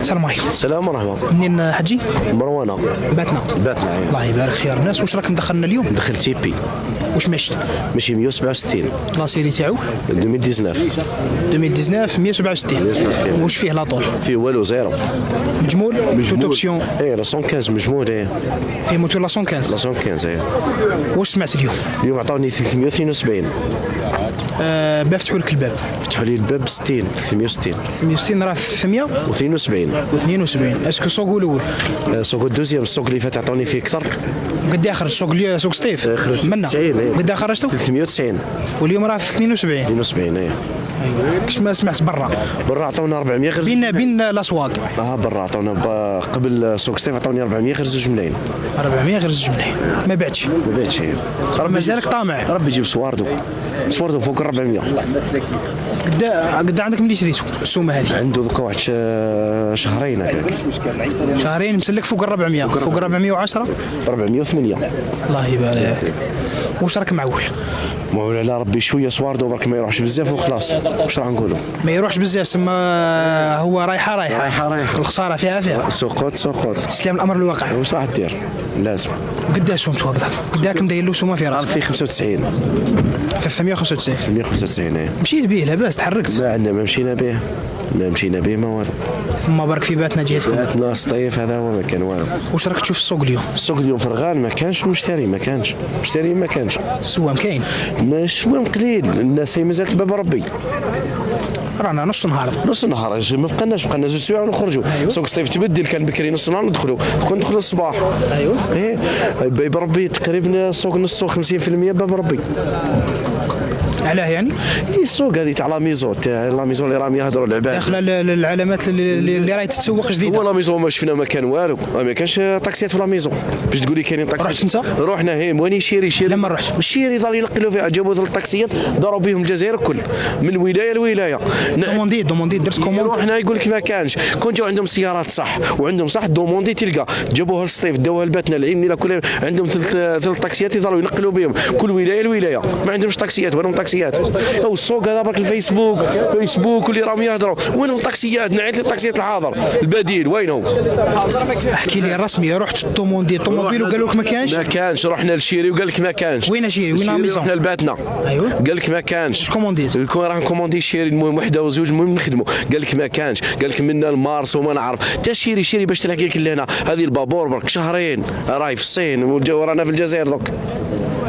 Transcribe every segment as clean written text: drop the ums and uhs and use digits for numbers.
السلام عليكم. السلام ورحمة. منين حجي؟ مروانة. باتنا. باتنا. الله يبارك خير الناس. واش راك مدخلنا اليوم؟ دخل تيبي. واش ماشي؟ ماشي 167. لا سيري تاعو 2019. 2019 167. واش فيه لاطول؟ فيه والو زيرو. مجمول؟ توت اوبسيون. ايه لا 115 مجمول. ايه فيه موتور لا 115. لا 115. ايه واش سمعت اليوم؟ اليوم عطاوني 372. فتحوا لك الباب. فتحوا لي الباب 60 360. 160 راه 372. 372. اسكو سوق الاول؟ سوق الدوزيام. السوق اللي فات عطاوني فيه اكثر. قد خرج سوق ستيف؟ خرجت منا 90. قد خرجتو؟ 390. واليوم راه في 72. 72. ايه كش ما سمعت برا عطاونا 400 غير. بين الاسواق. برا عطاونا قبل سوق ستيف عطاوني 400 غير 2 ملايين. 400 غير 2 ملايين. ما بعتش. ما بعتش. مازالك طامع. ربي يجيب سواردو فوق 400. قد عندك ملي شريتو السومه هذه؟ عنده دوكا واحد شهرين هكاك. شهرين مسلك فوق 400. فوق 410. 408. الله يبارك. واش راك معول؟ معول على ربي شويه سواردو برك ما يروحش بزاف وخلاص. واش راح نقولوا؟ ما يروحش بزاف سما هو رايحه الخساره فيها. سقوط استسلام الامر الواقع. واش راح دير؟ لازم. قداه سومتو هكذاك؟ قداك مداير له سومه في راسك؟ في 95. 395. 395. ايه مشيت به لاباس تحركت؟ ما عندنا ما مشينا به ما والو. ثم برك في باتنا جهتكم. باتنا سطيف هذا هو ما كان والو. واش راك تشوف السوق اليوم؟ السوق اليوم فرغان ما كانش مشتري ما كانش. السوام كاين؟ ماشي قليل. الناس هي مازالت باب ربي. رانا نص نهار ما بقناش 2 سوايع ونخرجوا. أيوة. سوق ستيف تبدل كان بكري نص نهار ندخلوا الصباح. ايوه ايه باب ربي تقريبا السوق نص 50% باب ربي. علاه يعني؟ السوق هذه تاع لا ميزون اللي راهم يهضروا العباد. داخله العلامات اللي راهي تتسوق جديده. هو لا ميزون ما شفنا ما كان والو. ما كانش طاكسيات في لا ميزون باش تقولي كاينين طاكسيات. رحت انت؟ رحنا وين شيري لما رحت الشيري ظل ينقلوا فيها. جابوا ثلاث طاكسيات ضربوا بهم الجزائر كل من ولايه لولايه. دوموندي درت كوموند. رحنا يقول لك ما كانش. كون جاو عندهم سيارات صح وعندهم صح دوموندي تلقى. جابوها للصيف داوها لباتنا العين الى كل عندهم ثلاث طاكسيات يظلوا ينقلوا بهم كل ولايه لولايه. ما عندهمش طاكسيات ولا طاكسيات. السوق هذا برك الفيسبوك واللي راهم يهضروا. وين الطاكسيات؟ نعيط للطاكسيات الحاضر البديل وينهم؟ احكي لي الرسمي. رحت الطوموبيل وقالوا لك ما كانش. رحنا للشيري وقال لك ما كانش. وين شيري؟ وين ميزون؟ رحنا لباتنا. ايوه قال لك ما كانش. اش كومونديت؟ راه كوموندي شيري المهم وحده وزوج المهم نخدموا. قال لك ما كانش. قال لك منا المارس وما نعرف تا شيري باش تلحق لك لهنا. هذه البابور برك شهرين راهي في الصين ورانا في الجزائر دوك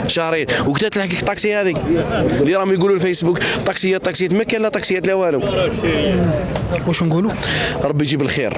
شهرين وكنت تلحق لك الطاكسي هذه اللي راهم يقولوا الفيسبوك طاكسيات ما كان لا طاكسيات لا والو. واش نقولوا؟ ربي يجيب الخير.